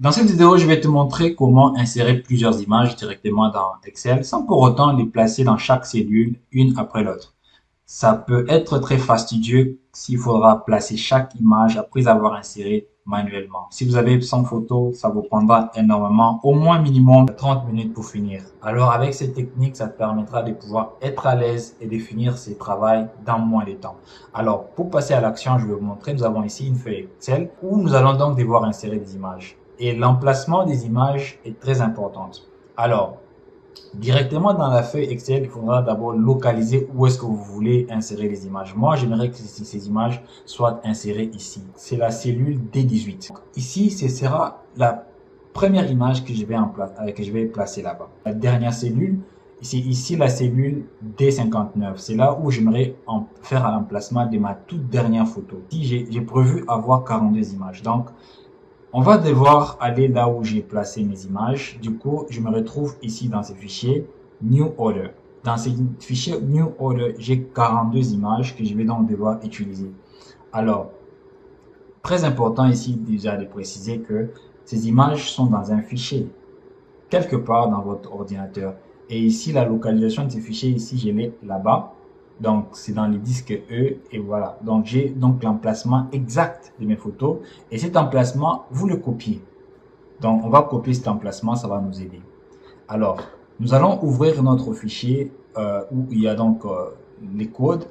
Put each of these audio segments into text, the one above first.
Dans cette vidéo, je vais te montrer comment insérer plusieurs images directement dans Excel sans pour autant les placer dans chaque cellule une après l'autre. Ça peut être très fastidieux s'il faudra placer chaque image après avoir inséré manuellement. Si vous avez 100 photos, ça vous prendra énormément, au moins minimum 30 minutes pour finir. Alors avec cette technique, ça te permettra de pouvoir être à l'aise et de finir ces travaux dans moins de temps. Alors pour passer à l'action, je vais vous montrer, nous avons ici une feuille Excel où nous allons donc devoir insérer des images. Et l'emplacement des images est très important. Alors, directement dans la feuille Excel, il faudra d'abord localiser où est-ce que vous voulez insérer les images. Moi, j'aimerais que ces images soient insérées ici. C'est la cellule D18. Ici, ce sera la première image que je vais placer là-bas. La dernière cellule, c'est ici la cellule D59. C'est là où j'aimerais faire l'emplacement de ma toute dernière photo. Ici, j'ai prévu avoir 42 images. Donc, on va devoir aller là où j'ai placé mes images. Du coup, je me retrouve ici dans ce fichier New Order. Dans ce fichier New Order, j'ai 42 images que je vais donc devoir utiliser. Alors, très important ici déjà de préciser que ces images sont dans un fichier, quelque part dans votre ordinateur. Et ici, la localisation de ces fichiers, ici, je l'ai là-bas. Donc, c'est dans les disques E et voilà. Donc, j'ai donc l'emplacement exact de mes photos. Et cet emplacement, vous le copiez. Donc, on va copier cet emplacement, ça va nous aider. Alors, nous allons ouvrir notre fichier où il y a donc les codes.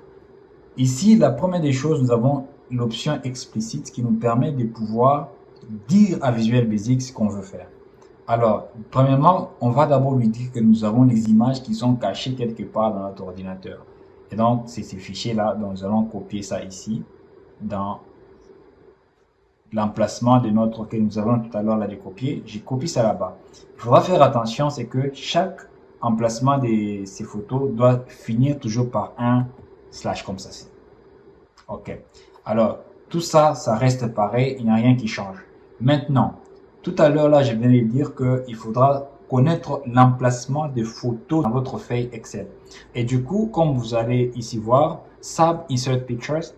Ici, la première des choses, nous avons l'option explicite qui nous permet de pouvoir dire à Visual Basic ce qu'on veut faire. Alors, premièrement, on va d'abord lui dire que nous avons les images qui sont cachées quelque part dans notre ordinateur. Et donc, c'est ces fichiers-là, donc nous allons copier ça ici dans l'emplacement de notre que nous avons tout à l'heure là de copier. J'ai copié ça là-bas. Il faudra faire attention, c'est que chaque emplacement de ces photos doit finir toujours par un slash comme ça. Ok. Alors, tout ça, ça reste pareil, il n'y a rien qui change. Maintenant, tout à l'heure là, je viens de dire qu'il faudra connaître l'emplacement des photos dans votre feuille Excel. Et du coup, comme vous allez ici voir, Sub Insert Pictures,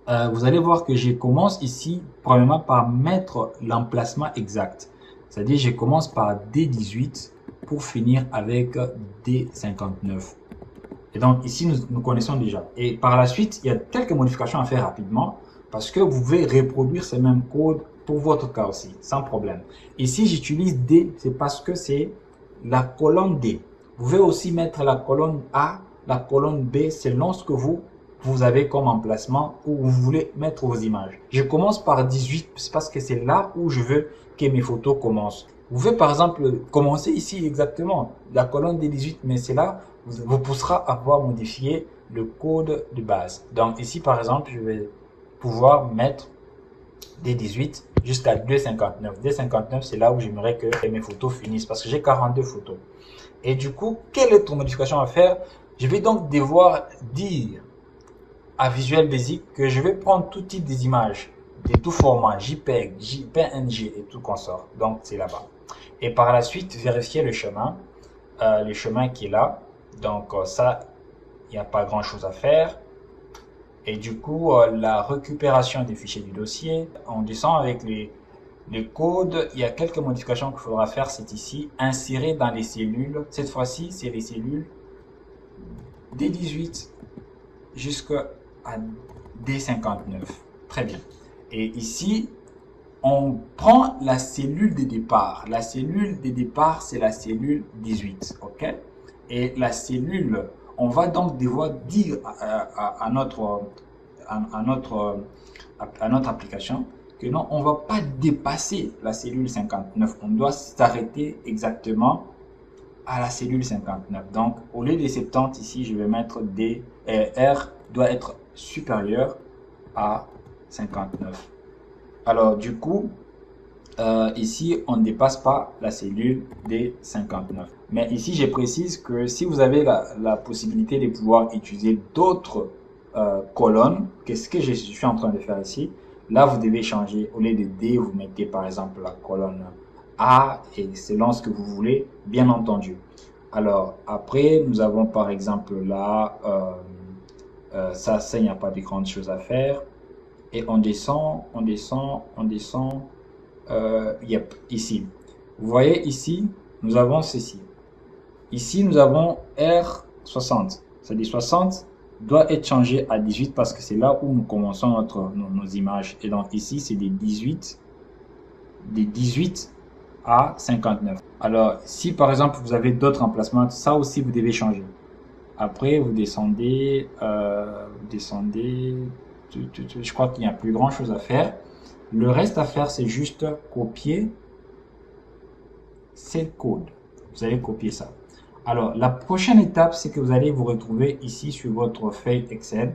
vous allez voir que je commence ici, premièrement, par mettre l'emplacement exact. C'est-à-dire, je commence par D18 pour finir avec D59. Et donc, ici, nous connaissons déjà. Et par la suite, il y a quelques modifications à faire rapidement parce que vous pouvez reproduire ces mêmes codes pour votre cas aussi, sans problème. Ici, j'utilise D, c'est parce que c'est la colonne D. Vous pouvez aussi mettre la colonne A, la colonne B, selon ce que vous avez comme emplacement où vous voulez mettre vos images. Je commence par 18 parce que c'est là où je veux que mes photos commencent. Vous pouvez par exemple commencer ici exactement, la colonne des 18, mais c'est là vous poussera à pouvoir modifier le code de base. Donc ici par exemple, je vais pouvoir mettre des 18 jusqu'à 2,59. 2,59 c'est là où j'aimerais que mes photos finissent parce que j'ai 42 photos. Et du coup, quelle autre modification à faire? Je vais donc devoir dire à Visual Basic que je vais prendre tout type des images, de tout format, JPEG, PNG et tout consort. Donc c'est là-bas. Et par la suite, vérifier le chemin qui est là. Donc ça, il n'y a pas grand-chose à faire. Et du coup, la récupération des fichiers du dossier, on descend avec les codes. Il y a quelques modifications qu'il faudra faire, c'est ici, insérer dans les cellules. Cette fois-ci, c'est les cellules D18 jusqu'à D59. Très bien. Et ici, on prend la cellule de départ. La cellule de départ, c'est la cellule 18. OK? Et la cellule, on va donc devoir dire à notre application que non, on ne va pas dépasser la cellule 59. On doit s'arrêter exactement à la cellule 59. Donc, au lieu de 70, ici, je vais mettre D, R doit être supérieur à 59. Alors, du coup, ici, on ne dépasse pas la cellule des 59. Mais ici, je précise que si vous avez la possibilité de pouvoir utiliser d'autres colonnes, qu'est-ce que je suis en train de faire ici? Là, vous devez changer. Au lieu de D, vous mettez par exemple la colonne A et selon ce que vous voulez, bien entendu. Alors, après, nous avons par exemple là, ça, il n'y a pas de grandes choses à faire. Et on descend, on descend, on descend. Yep, ici. Vous voyez ici, nous avons ceci. Ici, nous avons R60. C'est-à-dire 60 doit être changé à 18 parce que c'est là où nous commençons nos images. Et donc ici, c'est des 18 à 59. Alors, si par exemple, vous avez d'autres emplacements, ça aussi, vous devez changer. Après, vous descendez, je crois qu'il n'y a plus grand chose à faire. Le reste à faire, c'est juste copier ce code. Vous allez copier ça. Alors, la prochaine étape, c'est que vous allez vous retrouver ici sur votre feuille Excel.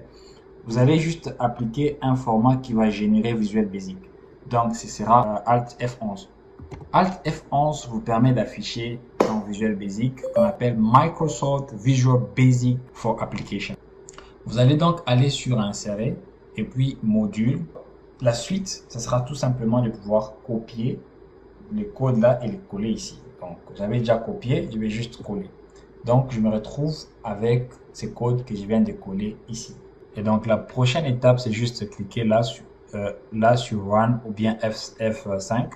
Vous allez juste appliquer un format qui va générer Visual Basic. Donc, ce sera Alt F11. Alt F11 vous permet d'afficher dans Visual Basic qu'on appelle Microsoft Visual Basic for Application. Vous allez donc aller sur Insérer et puis Module. La suite, ce sera tout simplement de pouvoir copier les codes là et les coller ici. Donc, j'avais déjà copié, je vais juste coller. Donc, je me retrouve avec ces codes que je viens de coller ici. Et donc, la prochaine étape, c'est juste cliquer là sur Run ou bien F5.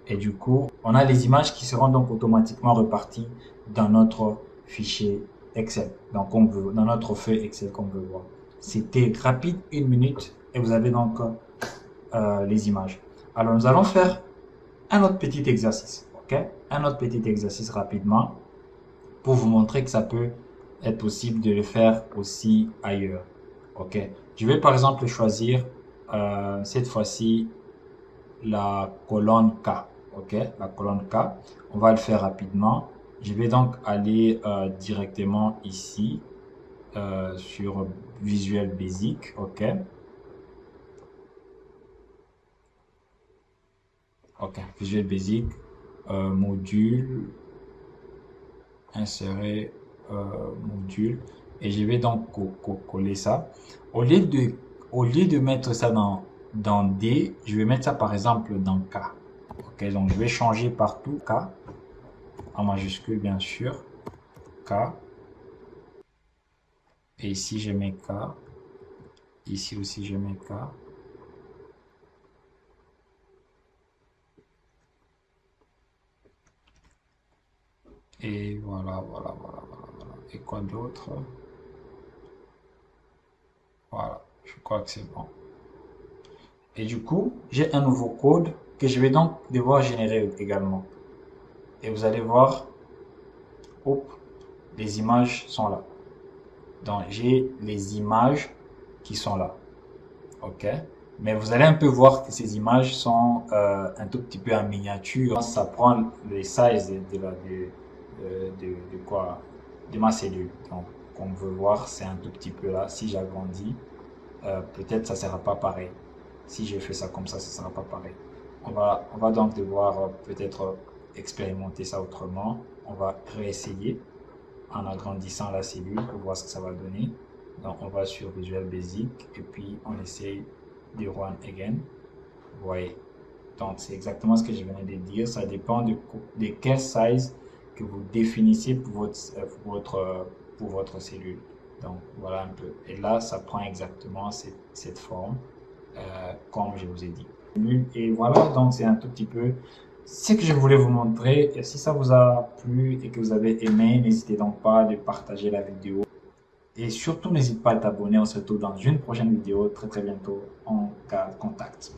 Et du coup, on a les images qui seront donc automatiquement reparties dans notre fichier Excel. Donc, dans notre feuille Excel, comme on veut voir. C'était rapide, 1 minute, et vous avez donc les images. Alors, nous allons faire un autre petit exercice, ok? Un autre petit exercice rapidement pour vous montrer que ça peut être possible de le faire aussi ailleurs, ok? Je vais par exemple choisir cette fois-ci la colonne K, ok? La colonne K, on va le faire rapidement. Je vais donc aller directement ici sur Visual Basic, ok? Ok, Visual Basic, module, insérer module, et je vais donc coller ça. Au lieu de mettre ça dans D, je vais mettre ça par exemple dans K. Ok, donc je vais changer partout K, en majuscule bien sûr, K, et ici je mets K, ici aussi je mets K. Et voilà. Et quoi d'autre? Voilà, je crois que c'est bon. Et du coup, j'ai un nouveau code que je vais donc devoir générer également. Et vous allez voir, hop, les images sont là. Donc, j'ai les images qui sont là. OK? Mais vous allez un peu voir que ces images sont un tout petit peu en miniature. Ça prend les sizes de quoi? De ma cellule. Donc, comme vous pouvez voir, c'est un tout petit peu là. Si j'agrandis, peut-être ça ne sera pas pareil. Si je fais ça comme ça ne sera pas pareil. On va donc devoir peut-être expérimenter ça autrement. On va réessayer en agrandissant la cellule pour voir ce que ça va donner. Donc on va sur Visual Basic et puis on essaye de run again. Vous voyez. Donc c'est exactement ce que je venais de dire. Ça dépend de quel size que vous définissez pour votre cellule. Donc voilà un peu. Et là, ça prend exactement cette forme, comme je vous ai dit. Et voilà, donc c'est un tout petit peu ce que je voulais vous montrer. Et si ça vous a plu et que vous avez aimé, n'hésitez donc pas de partager la vidéo. Et surtout, n'hésite pas à t'abonner. On se retrouve dans une prochaine vidéo très bientôt. On garde contact.